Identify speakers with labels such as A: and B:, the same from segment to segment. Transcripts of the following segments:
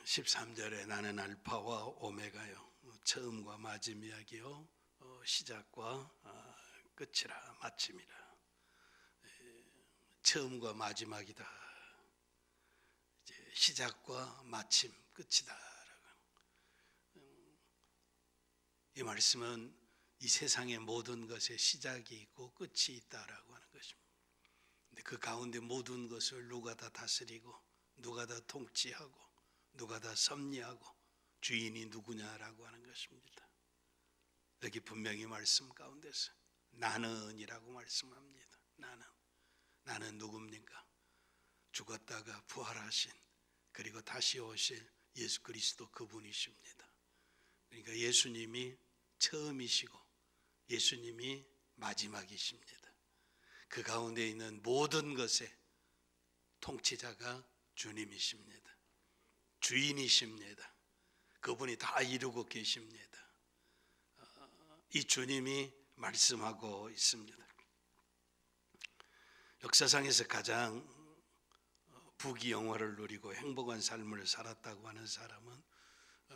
A: 13절에 나는 알파와 오메가요, 처음과 마지막 이야기요, 시작과 끝이라, 마침이라. 처음과 마지막이다, 이제 시작과 마침, 끝이다. 이 말씀은 이 세상의 모든 것에 시작이 있고 끝이 있다라고 하는 것입니다. 근데 그 가운데 모든 것을 누가 다 다스리고, 누가 다 통치하고, 누가 다 섭리하고, 주인이 누구냐라고 하는 것입니다. 여기 분명히 말씀 가운데서 나는이라고 말씀합니다. 나는 누굽니까? 죽었다가 부활하신, 그리고 다시 오실 예수 그리스도 그분이십니다. 그러니까 예수님이 처음이시고 예수님이 마지막이십니다. 그 가운데 있는 모든 것의 통치자가 주님이십니다. 주인이십니다. 그분이 다 이루고 계십니다. 이 주님이 말씀하고 있습니다. 역사상에서 가장 부귀영화를 누리고 행복한 삶을 살았다고 하는 사람은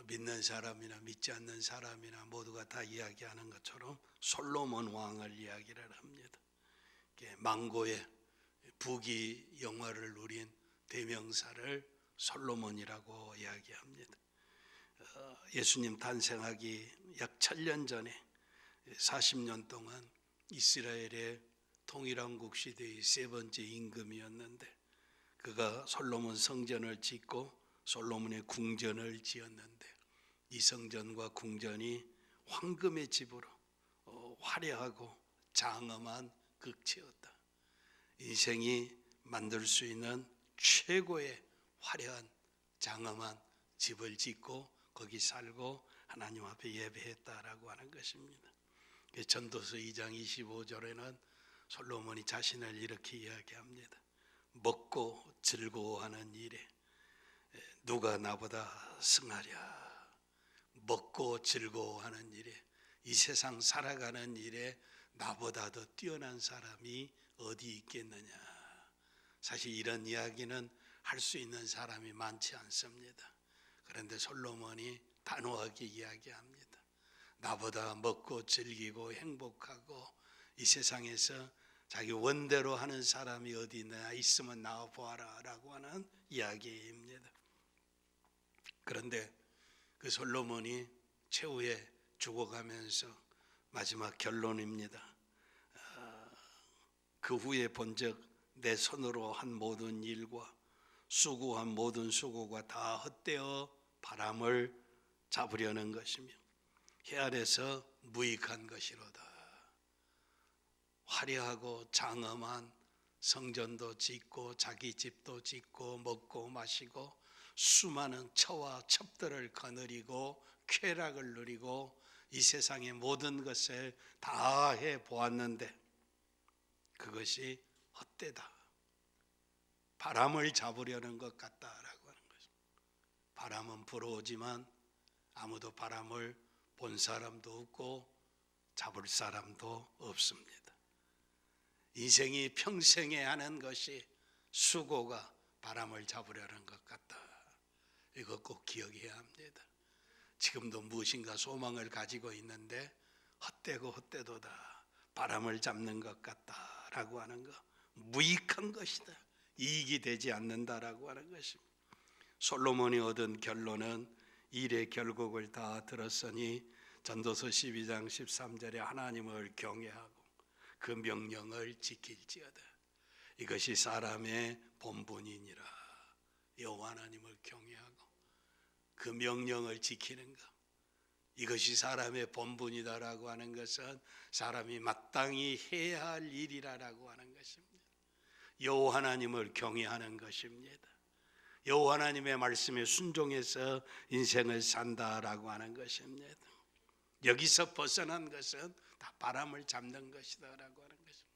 A: 믿는 사람이나 믿지 않는 사람이나 모두가 다 이야기하는 것처럼 솔로몬 왕을 이야기를 합니다. 망고의 부귀영화를 누린 대명사를 솔로몬이라고 이야기합니다. 예수님 탄생하기 약 1000년 전에 40년 동안 이스라엘의 통일왕국 시대의 세 번째 임금이었는데, 그가 솔로몬 성전을 짓고 솔로몬의 궁전을 지었는데, 이 성전과 궁전이 황금의 집으로 화려하고 장엄한 극치였다. 인생이 만들 수 있는 최고의 화려한 장엄한 집을 짓고 거기 살고 하나님 앞에 예배했다라고 하는 것입니다. 전도서 2장 25절에는 솔로몬이 자신을 이렇게 이야기합니다. 먹고 즐거워하는 일에 누가 나보다 승하랴. 먹고 즐거워하는 일에, 이 세상 살아가는 일에 나보다 더 뛰어난 사람이 어디 있겠느냐. 사실 이런 이야기는 할 수 있는 사람이 많지 않습니다. 그런데 솔로몬이 단호하게 이야기합니다. 나보다 먹고 즐기고 행복하고 이 세상에서 자기 원대로 하는 사람이 어디 있느냐, 있으면 나와 보아라 라고 하는 이야기입니다. 그런데 그 솔로몬이 최후에 죽어가면서 마지막 결론입니다. 그 후에 본즉 내 손으로 한 모든 일과 수고한 모든 수고가 다 헛되어 바람을 잡으려는 것이며 해 아래서 무익한 것이로다. 화려하고 장엄한 성전도 짓고 자기 집도 짓고 먹고 마시고 수많은 처와 첩들을 거느리고 쾌락을 누리고 이 세상의 모든 것을 다 해보았는데 그것이 헛되다. 바람을 잡으려는 것 같다라고 하는 것입니다. 바람은 불어오지만 아무도 바람을 본 사람도 없고 잡을 사람도 없습니다. 인생이 평생에 하는 것이 수고가 바람을 잡으려는 것 같다. 이거 꼭 기억해야 합니다. 지금도 무엇인가 소망을 가지고 있는데 헛되고 헛되도다. 바람을 잡는 것 같다라고 하는 것, 무익한 것이다. 이익이 되지 않는다라고 하는 것입니다. 솔로몬이 얻은 결론은 일의 결국을 다 들었으니 전도서 12장 13절에 하나님을 경외하고 그 명령을 지킬지어다. 이것이 사람의 본분이니라. 여호와 하나님을 경외하고 그 명령을 지키는 것, 이것이 사람의 본분이다라고 하는 것은 사람이 마땅히 해야 할 일이라고 하는 것입니다. 여호와 하나님을 경외하는 것입니다. 여호와 하나님의 말씀에 순종해서 인생을 산다라고 하는 것입니다. 여기서 벗어난 것은 다 바람을 잡는 것이다라고 하는 것입니다.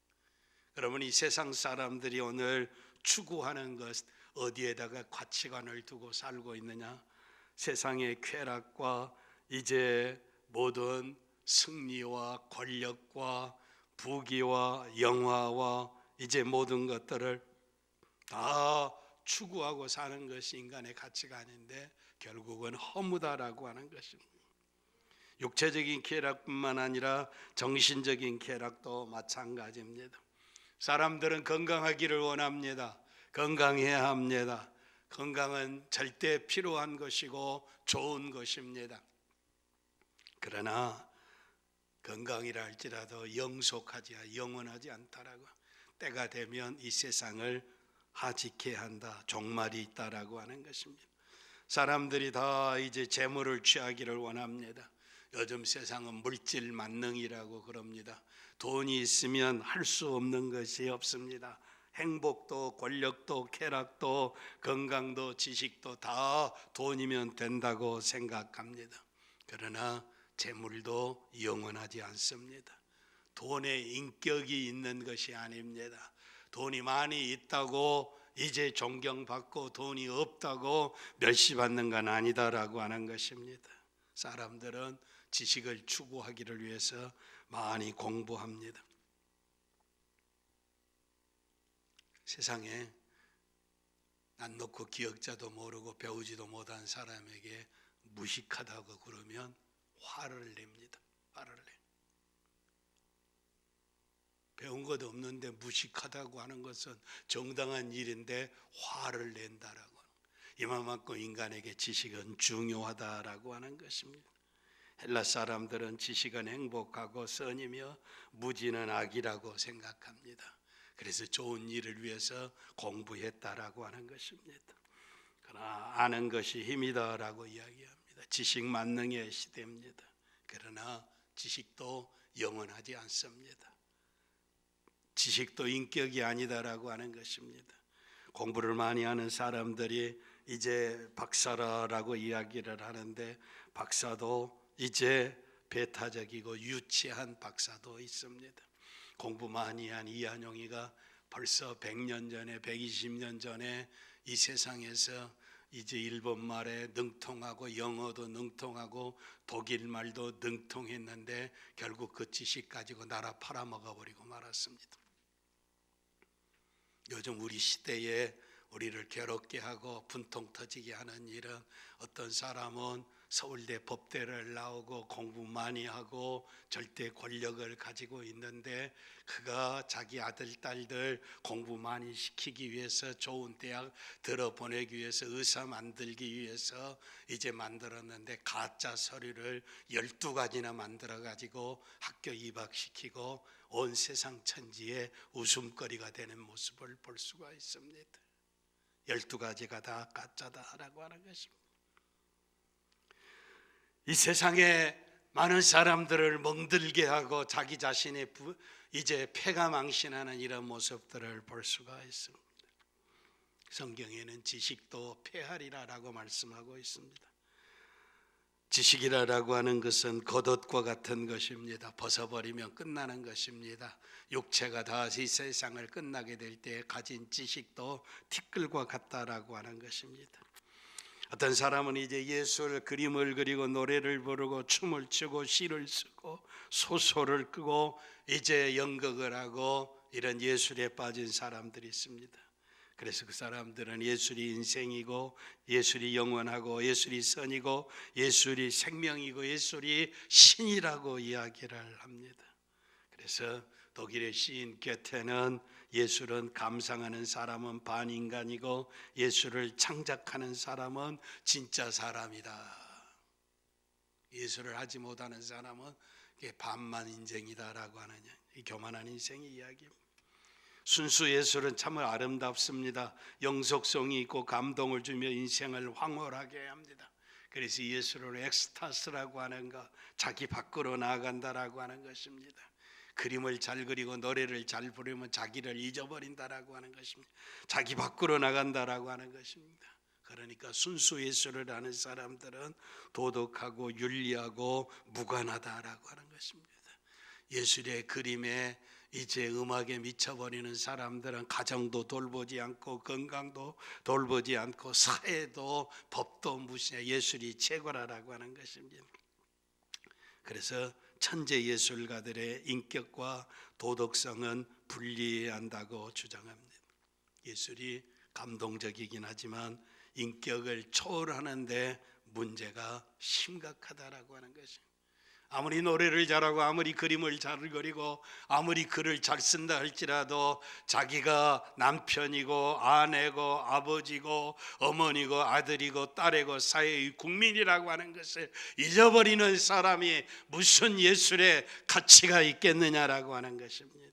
A: 그러면 이 세상 사람들이 오늘 추구하는 것, 어디에다가 가치관을 두고 살고 있느냐? 세상의 쾌락과 이제 모든 승리와 권력과 부귀와 영화와 이제 모든 것들을 다 추구하고 사는 것이 인간의 가치가 아닌데 결국은 허무다라고 하는 것입니다. 육체적인 쾌락뿐만 아니라 정신적인 쾌락도 마찬가지입니다. 사람들은 건강하기를 원합니다. 건강해야 합니다. 건강은 절대 필요한 것이고 좋은 것입니다. 그러나 건강이라 할지라도 영원하지 않다라고, 때가 되면 이 세상을 하직해야 한다, 종말이 있다라고 하는 것입니다. 사람들이 다 이제 재물을 취하기를 원합니다. 요즘 세상은 물질 만능이라고 그럽니다. 돈이 있으면 할 수 없는 것이 없습니다. 행복도 권력도 쾌락도 건강도 지식도 다 돈이면 된다고 생각합니다. 그러나 재물도 영원하지 않습니다. 돈에 인격이 있는 것이 아닙니다. 돈이 많이 있다고 이제 존경받고 돈이 없다고 멸시받는 건 아니다라고 하는 것입니다. 사람들은 지식을 추구하기를 위해서 많이 공부합니다. 세상에 난 놓고 기억자도 모르고 배우지도 못한 사람에게 무식하다고 그러면 화를 냅니다. 화를 내. 배운 것도 없는데 무식하다고 하는 것은 정당한 일인데 화를 낸다라고. 이만큼 인간에게 지식은 중요하다라고 하는 것입니다. 헬라 사람들은 지식은 행복하고 선이며 무지는 악이라고 생각합니다. 그래서 좋은 일을 위해서 공부했다라고 하는 것입니다. 그러나 아는 것이 힘이다라고 이야기합니다. 지식 만능의 시대입니다. 그러나 지식도 영원하지 않습니다. 지식도 인격이 아니다라고 하는 것입니다. 공부를 많이 하는 사람들이 이제 박사라고 이야기를 하는데, 박사도 이제 배타적이고 유치한 박사도 있습니다. 공부 많이 한 이한용이가 벌써 100년 전에 120년 전에 이 세상에서 이제 일본 말에 능통하고 영어도 능통하고 독일 말도 능통했는데 결국 그 지식 가지고 나라 팔아먹어버리고 말았습니다. 요즘 우리 시대에 우리를 괴롭게 하고 분통 터지게 하는 일은, 어떤 사람은 서울대 법대를 나오고 공부 많이 하고 절대 권력을 가지고 있는데 그가 자기 아들 딸들 공부 많이 시키기 위해서 좋은 대학 들어보내기 위해서 의사 만들기 위해서 이제 만들었는데 가짜 서류를 12가지나 만들어 가지고 학교 입학시키고 온 세상 천지에 웃음거리가 되는 모습을 볼 수가 있습니다. 12가지가 다 가짜다라고 하는 것입니다. 이 세상에 많은 사람들을 멍들게 하고 자기 자신의 이제 패가 망신하는 이런 모습들을 볼 수가 있습니다. 성경에는 지식도 패하리라라고 말씀하고 있습니다. 지식이라고 하는 것은 겉옷과 같은 것입니다. 벗어버리면 끝나는 것입니다. 육체가 다 이 세상을 끝나게 될 때 가진 지식도 티끌과 같다라고 하는 것입니다. 어떤 사람은 이제 예술, 그림을 그리고 노래를 부르고 춤을 추고 시를 쓰고 소설을 끄고 이제 연극을 하고 이런 예술에 빠진 사람들이 있습니다. 그래서 그 사람들은 예술이 인생이고 예술이 영원하고 예술이 선이고 예술이 생명이고 예술이 신이라고 이야기를 합니다. 그래서 독일의 시인 게테는 예술은 감상하는 사람은 반인간이고 예술을 창작하는 사람은 진짜 사람이다. 예술을 하지 못하는 사람은 반만 인생이다라고 하는 이 교만한 인생의 이야기입니다. 순수 예술은 참 아름답습니다. 영속성이 있고 감동을 주며 인생을 황홀하게 합니다. 그래서 예술을 엑스타스라고 하는 것, 자기 밖으로 나아간다라고 하는 것입니다. 그림을 잘 그리고 노래를 잘 부르면 자기를 잊어버린다라고 하는 것입니다. 자기 밖으로 나간다라고 하는 것입니다. 그러니까 순수 예술을 하는 사람들은 도덕하고 윤리하고 무관하다라고 하는 것입니다. 예술의 그림에 이제 음악에 미쳐버리는 사람들은 가정도 돌보지 않고 건강도 돌보지 않고 사회도 법도 무시해 예술이 최고라고 하는 것입니다. 그래서 천재 예술가들의 인격과 도덕성은 분리해야 한다고 주장합니다. 예술이 감동적이긴 하지만 인격을 초월하는데 문제가 심각하다라고 하는 것이. 아무리 노래를 잘하고 아무리 그림을 잘 그리고 아무리 글을 잘 쓴다 할지라도 자기가 남편이고 아내고 아버지고 어머니고 아들이고 딸이고 사회의 국민이라고 하는 것을 잊어버리는 사람이 무슨 예술의 가치가 있겠느냐라고 하는 것입니다.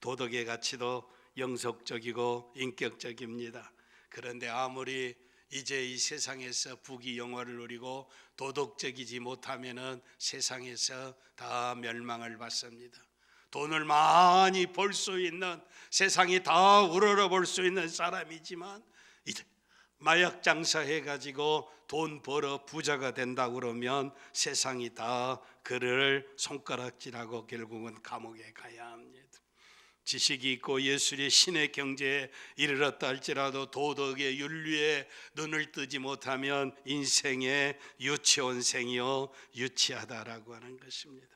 A: 도덕의 가치도 영속적이고 인격적입니다. 그런데 아무리 이제 이 세상에서 부귀영화를 누리고 도덕적이지 못하면은 세상에서 다 멸망을 받습니다. 돈을 많이 벌 수 있는, 세상이 다 우러러 볼 수 있는 사람이지만 이제 마약 장사해 가지고 돈 벌어 부자가 된다 그러면 세상이 다 그를 손가락질하고 결국은 감옥에 가야 합니다. 지식이 있고 예술의 신의 경제에 이르렀다 할지라도 도덕의 윤리에 눈을 뜨지 못하면 인생의 유치원생이요 유치하다라고 하는 것입니다.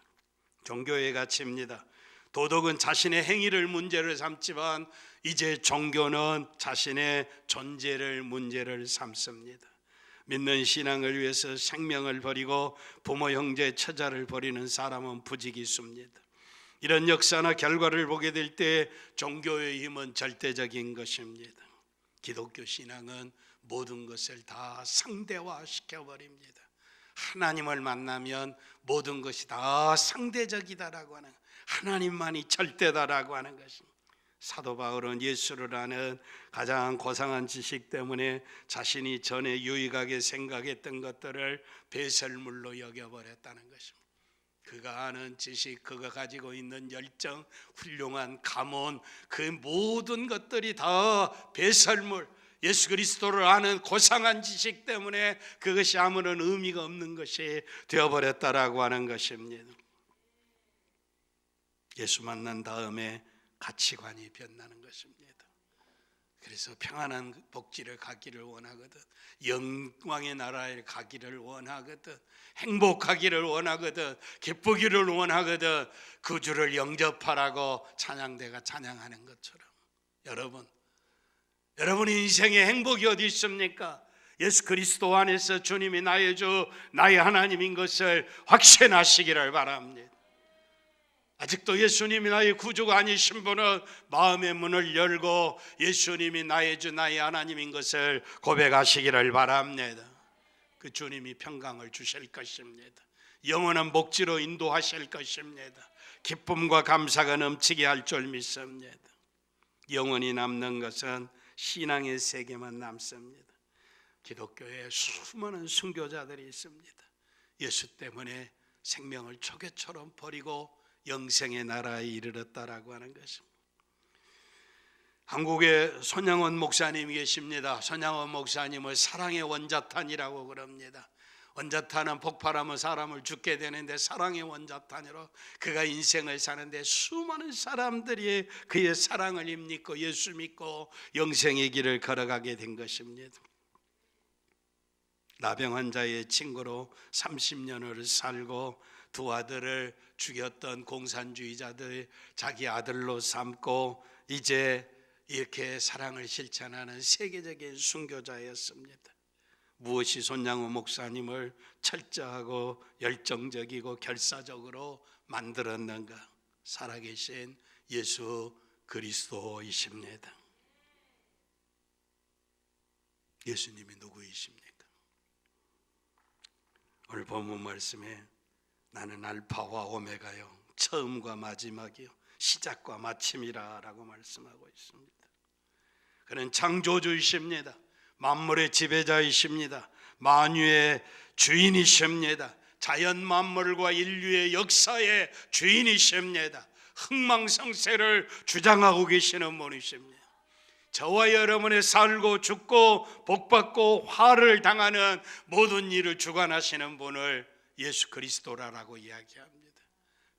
A: 종교의 가치입니다. 도덕은 자신의 행위를 문제를 삼지만 이제 종교는 자신의 존재를 문제를 삼습니다. 믿는 신앙을 위해서 생명을 버리고 부모 형제 처자를 버리는 사람은 부지기수입니다. 이런 역사나 결과를 보게 될 때 종교의 힘은 절대적인 것입니다. 기독교 신앙은 모든 것을 다 상대화시켜 버립니다. 하나님을 만나면 모든 것이 다 상대적이다라고 하는, 하나님만이 절대다라고 하는 것입니다. 사도 바울은 예수를 아는 가장 고상한 지식 때문에 자신이 전에 유익하게 생각했던 것들을 배설물로 여겨버렸다는 것입니다. 그가 아는 지식, 그가 가지고 있는 열정, 훌륭한 가문, 그 모든 것들이 다 배설물, 예수 그리스도를 아는 고상한 지식 때문에 그것이 아무런 의미가 없는 것이 되어버렸다라고 하는 것입니다. 예수 만난 다음에 가치관이 변하는 것입니다. 그래서 평안한 복지를 가기를 원하거든, 영광의 나라에 가기를 원하거든, 행복하기를 원하거든, 기쁘기를 원하거든, 그 주를 영접하라고 찬양대가 찬양하는 것처럼 여러분의 인생의 행복이 어디 있습니까? 예수 그리스도 안에서 주님이 나의 주, 나의 하나님인 것을 확신하시기를 바랍니다. 아직도 예수님이 나의 구주가 아니신 분은 마음의 문을 열고 예수님이 나의 주, 나의 하나님인 것을 고백하시기를 바랍니다. 그 주님이 평강을 주실 것입니다. 영원한 복지로 인도하실 것입니다. 기쁨과 감사가 넘치게 할 줄 믿습니다. 영원히 남는 것은 신앙의 세계만 남습니다. 기독교에 수많은 순교자들이 있습니다. 예수 때문에 생명을 초계처럼 버리고 영생의 나라에 이르렀다라고 하는 것입니다. 한국에 손양원 목사님이 계십니다. 손양원 목사님을 사랑의 원자탄이라고 그럽니다. 원자탄은 폭발하면 사람을 죽게 되는데 사랑의 원자탄으로 그가 인생을 사는데 수많은 사람들이 그의 사랑을 믿고 예수 믿고 영생의 길을 걸어가게 된 것입니다. 나병 환자의 친구로 30년을 살고 두 아들을 죽였던 공산주의자들 자기 아들로 삼고 이제 이렇게 사랑을 실천하는 세계적인 순교자였습니다. 무엇이 손양호 목사님을 철저하고 열정적이고 결사적으로 만들었는가? 살아계신 예수 그리스도이십니다. 예수님이 누구이십니까? 오늘 본문 말씀에 나는 알파와 오메가요, 처음과 마지막이요, 시작과 마침이라 라고 말씀하고 있습니다. 그는 창조주이십니다. 만물의 지배자이십니다. 만유의 주인이십니다. 자연 만물과 인류의 역사의 주인이십니다. 흥망성쇠를 주장하고 계시는 분이십니다. 저와 여러분의 살고 죽고 복받고 화를 당하는 모든 일을 주관하시는 분을 예수 그리스도라고 이야기합니다.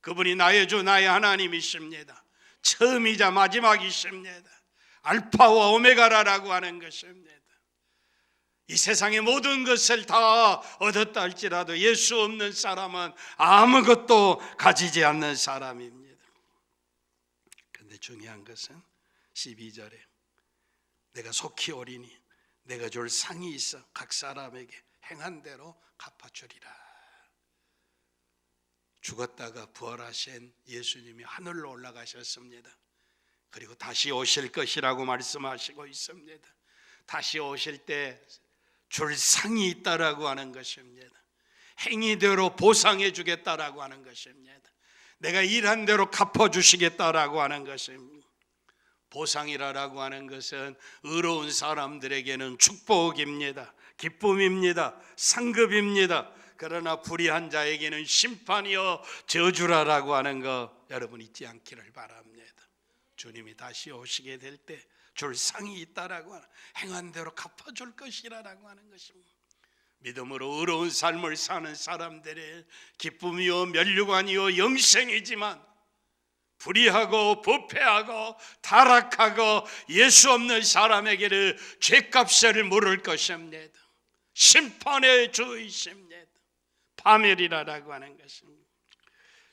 A: 그분이 나의 주, 나의 하나님이십니다. 처음이자 마지막이십니다. 알파와 오메가라고 하는 것입니다. 이 세상의 모든 것을 다 얻었다 할지라도 예수 없는 사람은 아무것도 가지지 않는 사람입니다. 그런데 중요한 것은 12절에 내가 속히 오리니 내가 줄 상이 있어 각 사람에게 행한 대로 갚아주리라. 죽었다가 부활하신 예수님이 하늘로 올라가셨습니다. 그리고 다시 오실 것이라고 말씀하시고 있습니다. 다시 오실 때 줄 상이 있다라고 하는 것입니다. 행위대로 보상해 주겠다라고 하는 것입니다. 내가 일한 대로 갚아주시겠다라고 하는 것입니다. 보상이라고 하는 것은 의로운 사람들에게는 축복입니다. 기쁨입니다. 상급입니다. 그러나 불의한 자에게는 심판이요 저주라라고 하는 거 여러분 잊지 않기를 바랍니다. 주님이 다시 오시게 될 때 줄 상이 있다라고 하는, 행한 대로 갚아줄 것이라고 하는 것입니다. 믿음으로 의로운 삶을 사는 사람들의 기쁨이요 면류관이요 영생이지만 불의하고 부패하고 타락하고 예수 없는 사람에게는 죄값을 물을 것입니다. 심판의 주이십니다. 파멸이라고 하는 것입니다.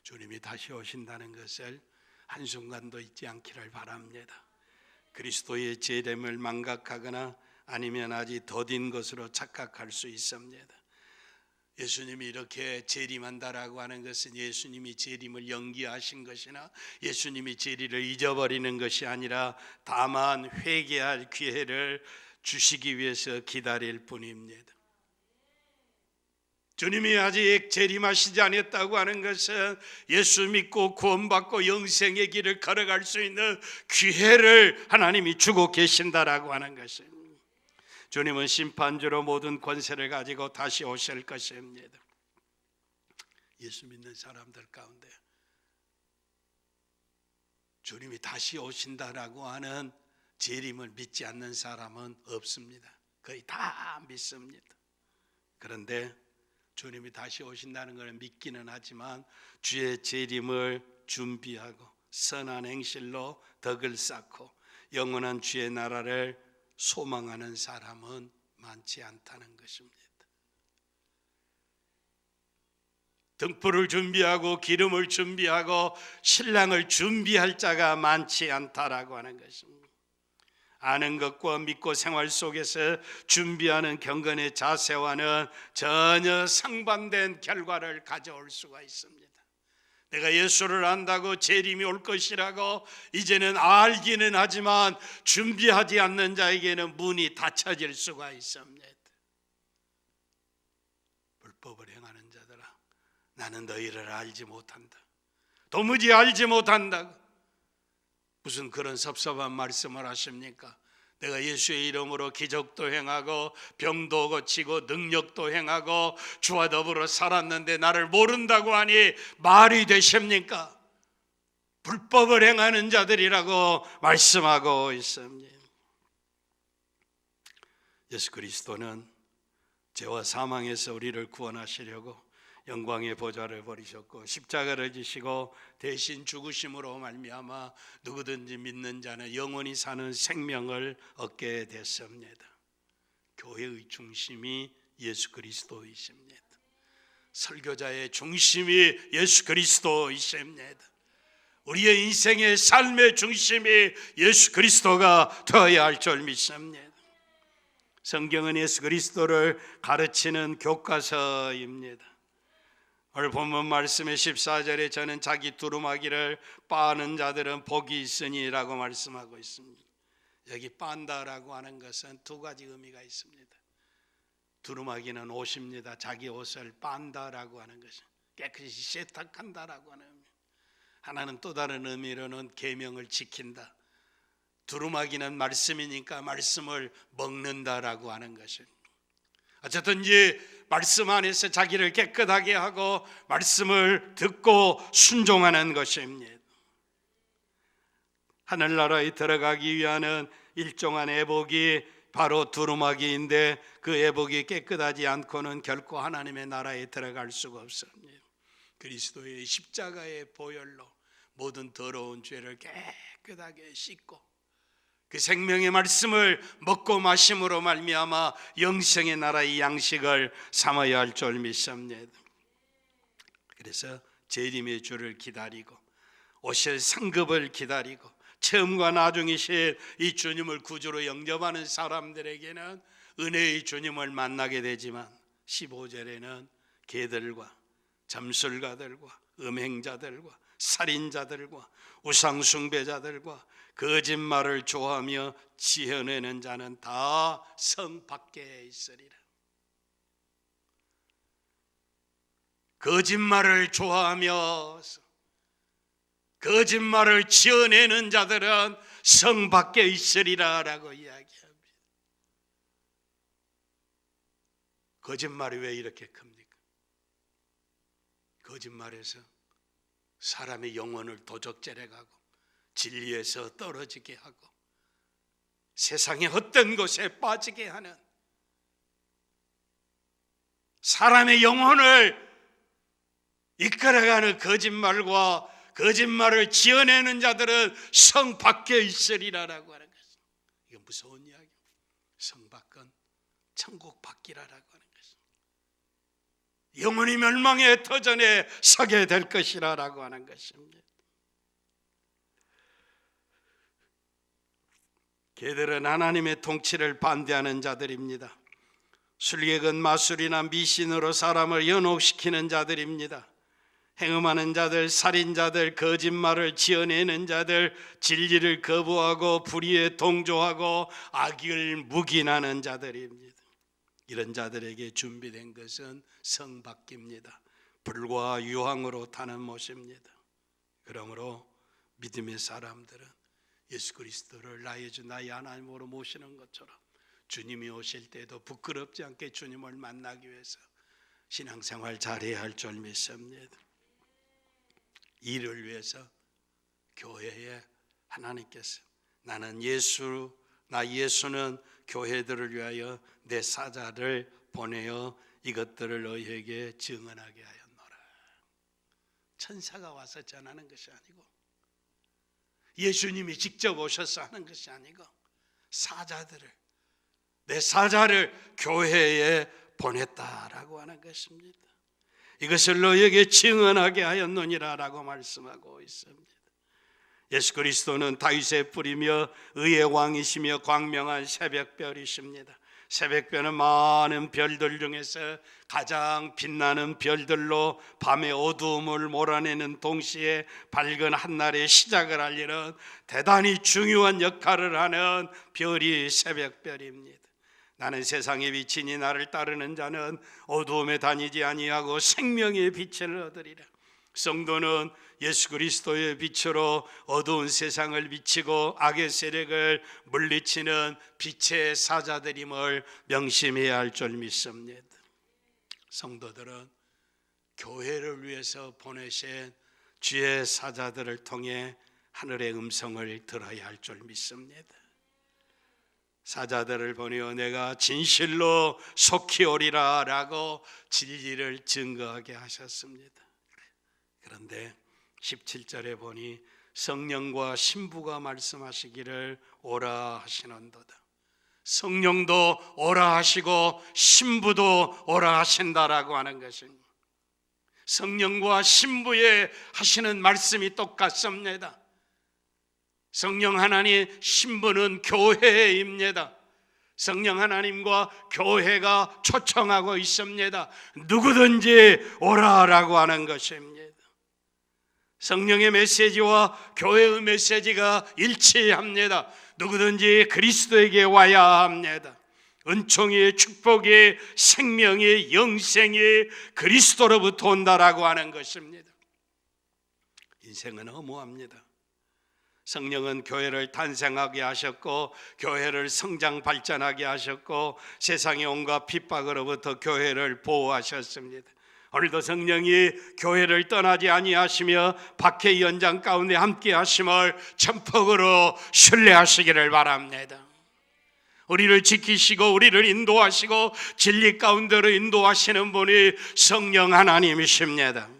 A: 주님이 다시 오신다는 것을 한순간도 잊지 않기를 바랍니다. 그리스도의 재림을 망각하거나 아니면 아직 더딘 것으로 착각할 수 있습니다. 예수님이 이렇게 재림한다라고 하는 것은 예수님이 재림을 연기하신 것이나 예수님이 재림을 잊어버리는 것이 아니라 다만 회개할 기회를 주시기 위해서 기다릴 뿐입니다. 주님이 아직 재림하시지 않았다고 하는 것은 예수 믿고 구원받고 영생의 길을 걸어갈 수 있는 기회를 하나님이 주고 계신다라고 하는 것입니다. 주님은 심판주로 모든 권세를 가지고 다시 오실 것입니다. 예수 믿는 사람들 가운데 주님이 다시 오신다라고 하는 재림을 믿지 않는 사람은 없습니다. 거의 다 믿습니다. 그런데 주님이 다시 오신다는 것을 믿기는 하지만 주의 재림을 준비하고 선한 행실로 덕을 쌓고 영원한 주의 나라를 소망하는 사람은 많지 않다는 것입니다. 등불을 준비하고 기름을 준비하고 신랑을 준비할 자가 많지 않다라고 하는 것입니다. 아는 것과 믿고 생활 속에서 준비하는 경건의 자세와는 전혀 상반된 결과를 가져올 수가 있습니다. 내가 예수를 안다고 재림이 올 것이라고 이제는 알기는 하지만 준비하지 않는 자에게는 문이 닫혀질 수가 있습니다. 불법을 행하는 자들아, 나는 너희를 알지 못한다. 도무지 알지 못한다. 무슨 그런 섭섭한 말씀을 하십니까? 내가 예수의 이름으로 기적도 행하고 병도 고치고 능력도 행하고 주와 더불어 살았는데 나를 모른다고 하니 말이 되십니까? 불법을 행하는 자들이라고 말씀하고 있습니다. 예수 그리스도는 죄와 사망에서 우리를 구원하시려고 영광의 보좌를 버리셨고 십자가를 지시고 대신 죽으심으로 말미암아 누구든지 믿는 자는 영원히 사는 생명을 얻게 됐습니다. 교회의 중심이 예수 그리스도이십니다. 설교자의 중심이 예수 그리스도이십니다. 우리의 인생의 삶의 중심이 예수 그리스도가 되어야 할 줄 믿습니다. 성경은 예수 그리스도를 가르치는 교과서입니다. 오늘 본문 말씀의 14절에 저는 자기 두루마기를 빻는 자들은 복이 있으니라고 말씀하고 있습니다. 여기 빤다라고 하는 것은 두 가지 의미가 있습니다. 두루마기는 옷입니다. 자기 옷을 빤다라고 하는 것은 깨끗이 세탁한다라고 하는 의미. 하나는 또 다른 의미로는 계명을 지킨다. 두루마기는 말씀이니까 말씀을 먹는다라고 하는 것입니다. 어쨌든지 말씀 안에서 자기를 깨끗하게 하고 말씀을 듣고 순종하는 것입니다. 하늘나라에 들어가기 위한 일정한 애복이 바로 두루마기인데 그 애복이 깨끗하지 않고는 결코 하나님의 나라에 들어갈 수가 없습니다. 그리스도의 십자가의 보혈로 모든 더러운 죄를 깨끗하게 씻고 그 생명의 말씀을 먹고 마심으로 말미암아 영생의 나라의 양식을 삼아야 할 줄 믿습니다. 그래서 재림의 주를 기다리고 오실 상급을 기다리고 처음과 나중이신 이 주님을 구주로 영접하는 사람들에게는 은혜의 주님을 만나게 되지만 15절에는 개들과 점술가들과 음행자들과 살인자들과 우상숭배자들과 거짓말을 좋아하며 지어내는 자는 다 성 밖에 있으리라. 거짓말을 좋아하며 거짓말을 지어내는 자들은 성 밖에 있으리라 라고 이야기합니다. 거짓말이 왜 이렇게 큽니까? 거짓말에서 사람의 영혼을 도적질해가고 진리에서 떨어지게 하고 세상의 헛된 것에 빠지게 하는, 사람의 영혼을 이끌어가는 거짓말과 거짓말을 지어내는 자들은 성 밖에 있으리라라고 하는 것입니다. 이건 무서운 이야기입니다. 성 밖은 천국 밖이라라고 하는 것입니다. 영혼이 멸망의 터전에 서게 될 것이라라고 하는 것입니다. 걔들은 하나님의 통치를 반대하는 자들입니다. 술객은 마술이나 미신으로 사람을 연혹시키는 자들입니다. 행음하는 자들, 살인자들, 거짓말을 지어내는 자들, 진리를 거부하고 불의에 동조하고 악을 묵인하는 자들입니다. 이런 자들에게 준비된 것은 성 밖입니다. 불과 유황으로 타는 못입니다. 그러므로 믿음의 사람들은 예수 그리스도를 나의 주 나의 하나님으로 모시는 것처럼 주님이 오실 때도 부끄럽지 않게 주님을 만나기 위해서 신앙생활 잘해야 할 줄 믿습니다. 이를 위해서 교회에 하나님께서 나는 예수는 교회들을 위하여 내 사자를 보내어 이것들을 너희에게 증언하게 하였노라. 천사가 와서 전하는 것이 아니고 예수님이 직접 오셔서 하는 것이 아니고 내 사자를 교회에 보냈다라고 하는 것입니다. 이것을 너희에게 증언하게 하였느니라 라고 말씀하고 있습니다. 예수 그리스도는 다윗의 뿌리며 의의 왕이시며 광명한 새벽별이십니다. 새벽별은 많은 별들 중에서 가장 빛나는 별들로 밤의 어두움을 몰아내는 동시에 밝은 한날의 시작을 알리는 대단히 중요한 역할을 하는 별이 새벽별입니다. 나는 세상의 빛이니 나를 따르는 자는 어두움에 다니지 아니하고 생명의 빛을 얻으리라. 성도는 예수 그리스도의 빛으로 어두운 세상을 비치고 악의 세력을 물리치는 빛의 사자들임을 명심해야 할 줄 믿습니다. 성도들은 교회를 위해서 보내신 주의 사자들을 통해 하늘의 음성을 들어야 할 줄 믿습니다. 사자들을 보내어 내가 진실로 속히 오리라 라고 진리를 증거하게 하셨습니다. 그런데 17절에 보니 성령과 신부가 말씀하시기를 오라 하시는도다. 성령도 오라 하시고 신부도 오라 하신다라고 하는 것입니다. 성령과 신부의 하시는 말씀이 똑같습니다. 성령 하나님, 신부는 교회입니다. 성령 하나님과 교회가 초청하고 있습니다. 누구든지 오라라고 하는 것입니다. 성령의 메시지와 교회의 메시지가 일치합니다. 누구든지 그리스도에게 와야 합니다. 은총이, 축복이, 생명이, 영생이 그리스도로부터 온다라고 하는 것입니다. 인생은 허무합니다. 성령은 교회를 탄생하게 하셨고 교회를 성장 발전하게 하셨고 세상의 온갖 핍박으로부터 교회를 보호하셨습니다. 오늘도 성령이 교회를 떠나지 아니하시며 박해 연장 가운데 함께 하심을 전폭으로 신뢰하시기를 바랍니다. 우리를 지키시고 우리를 인도하시고 진리 가운데로 인도하시는 분이 성령 하나님이십니다.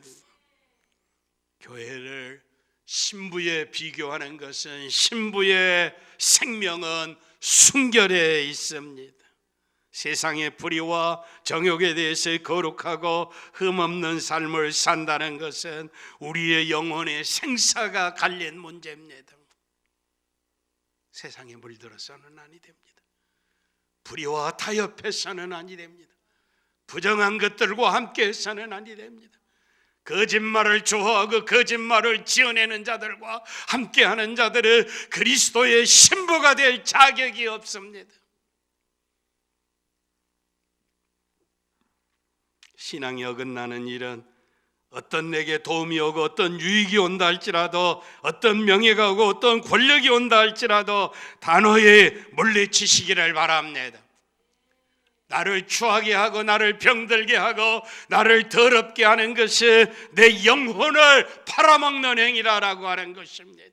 A: 교회를 신부에 비교하는 것은 신부의 생명은 순결에 있습니다. 세상의 불의와 정욕에 대해서 거룩하고 흠없는 삶을 산다는 것은 우리의 영혼의 생사가 갈린 문제입니다. 세상에 물들어서는 아니 됩니다. 불의와 타협해서는 아니 됩니다. 부정한 것들과 함께해서는 아니 됩니다. 거짓말을 좋아하고 거짓말을 지어내는 자들과 함께하는 자들은 그리스도의 신부가 될 자격이 없습니다. 신앙이 어긋나는 일은 어떤 내게 도움이 오고 어떤 유익이 온다 할지라도, 어떤 명예가 오고 어떤 권력이 온다 할지라도 단호히 물리치시기를 바랍니다. 나를 추하게 하고 나를 병들게 하고 나를 더럽게 하는 것은 내 영혼을 팔아먹는 행위라고 하는 것입니다.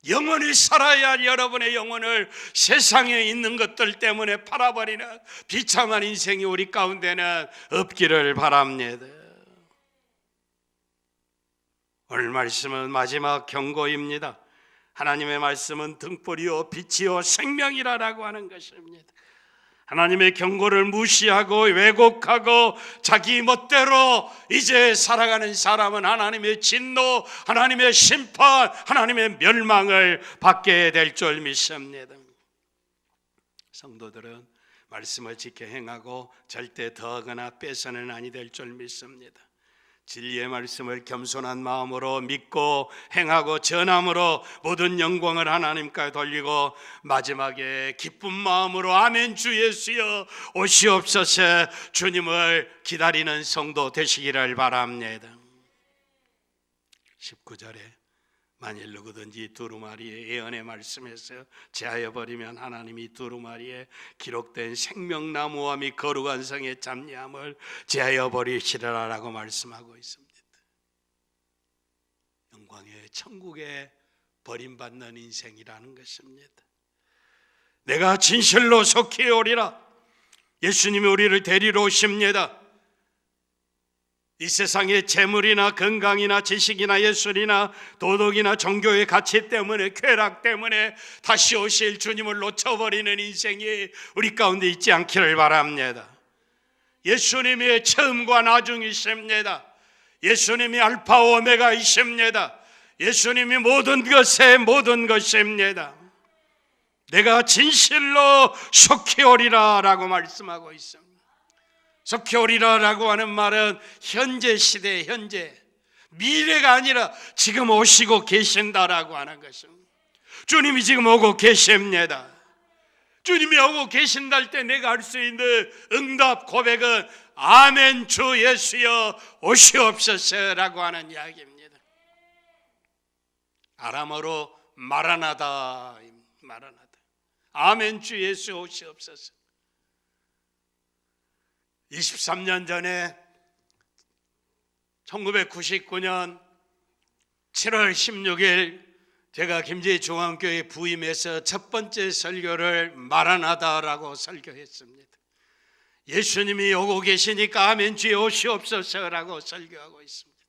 A: 영원히 살아야 할 여러분의 영혼을 세상에 있는 것들 때문에 팔아버리는 비참한 인생이 우리 가운데는 없기를 바랍니다. 오늘 말씀은 마지막 경고입니다. 하나님의 말씀은 등불이요 빛이요 생명이라고 하는 것입니다. 하나님의 경고를 무시하고 왜곡하고 자기 멋대로 이제 살아가는 사람은 하나님의 진노, 하나님의 심판, 하나님의 멸망을 받게 될 줄 믿습니다. 성도들은 말씀을 지켜 행하고 절대 더하거나 빼서는 아니 될 줄 믿습니다. 진리의 말씀을 겸손한 마음으로 믿고 행하고 전함으로 모든 영광을 하나님께 돌리고 마지막에 기쁜 마음으로 아멘 주 예수여 오시옵소서 주님을 기다리는 성도 되시기를 바랍니다. 19절에 만일 누구든지 두루마리의 예언의 말씀에서 제하여 버리면 하나님이 두루마리에 기록된 생명나무와 및 거룩한 성의 잡념을 제하여 버리시리라라고 말씀하고 있습니다. 영광의 천국에 버림받는 인생이라는 것입니다. 내가 진실로 속히 오리라. 예수님이 우리를 데리러 오십니다. 이 세상의 재물이나 건강이나 지식이나 예술이나 도덕이나 종교의 가치 때문에, 쾌락 때문에 다시 오실 주님을 놓쳐버리는 인생이 우리 가운데 있지 않기를 바랍니다. 예수님이 처음과 나중이십니다. 예수님이 알파 오메가이십니다. 예수님이 모든 것의 모든 것입니다. 내가 진실로 속히 오리라 라고 말씀하고 있습니다. 속히 오리라라고 하는 말은 현재 시대, 현재, 미래가 아니라 지금 오시고 계신다라고 하는 것입니다. 주님이 지금 오고 계십니다. 주님이 오고 계신다 할 때 내가 할 수 있는 응답 고백은 아멘 주 예수여 오시옵소서라고 하는 이야기입니다. 아람어로 마라나다, 마라나다. 아멘 주 예수 오시옵소서. 23년 전에 1999년 7월 16일 제가 김제희 중앙교회 부임해서 첫 번째 설교를 마라나다라고 설교했습니다. 예수님이 오고 계시니까 아멘 주에 오시옵소서라고 설교하고 있습니다.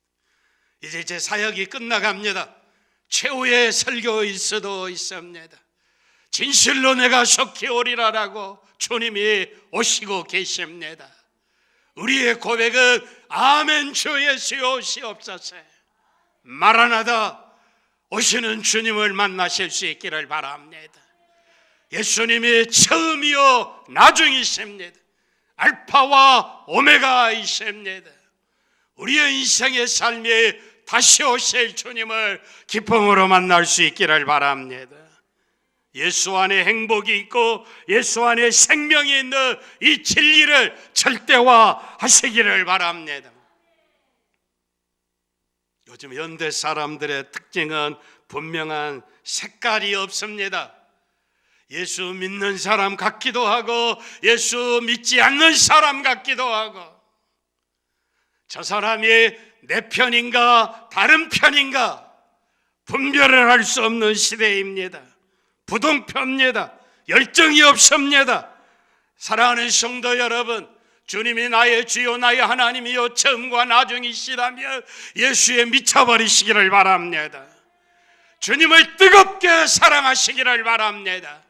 A: 이제 제 사역이 끝나갑니다. 최후의 설교일 수도 있습니다. 진실로 내가 속히 오리라라고 주님이 오시고 계십니다. 우리의 고백은 아멘 주 예수 오시옵소서. 마라나다, 오시는 주님을 만나실 수 있기를 바랍니다. 예수님이 처음이요 나중이십니다. 알파와 오메가이십니다. 우리의 인생의 삶에 다시 오실 주님을 기쁨으로 만날 수 있기를 바랍니다. 예수 안에 행복이 있고 예수 안에 생명이 있는 이 진리를 절대화하시기를 바랍니다. 요즘 현대 사람들의 특징은 분명한 색깔이 없습니다. 예수 믿는 사람 같기도 하고 예수 믿지 않는 사람 같기도 하고, 저 사람이 내 편인가 다른 편인가 분별을 할 수 없는 시대입니다. 부동표입니다. 열정이 없습니다. 사랑하는 성도 여러분, 주님이 나의 주요 나의 하나님이요 처음과 나중이시라면 예수에 미쳐버리시기를 바랍니다. 주님을 뜨겁게 사랑하시기를 바랍니다.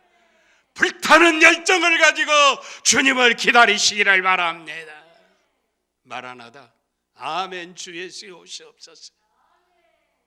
A: 불타는 열정을 가지고 주님을 기다리시기를 바랍니다. 마라나다, 아멘 주 예수 오시옵소서.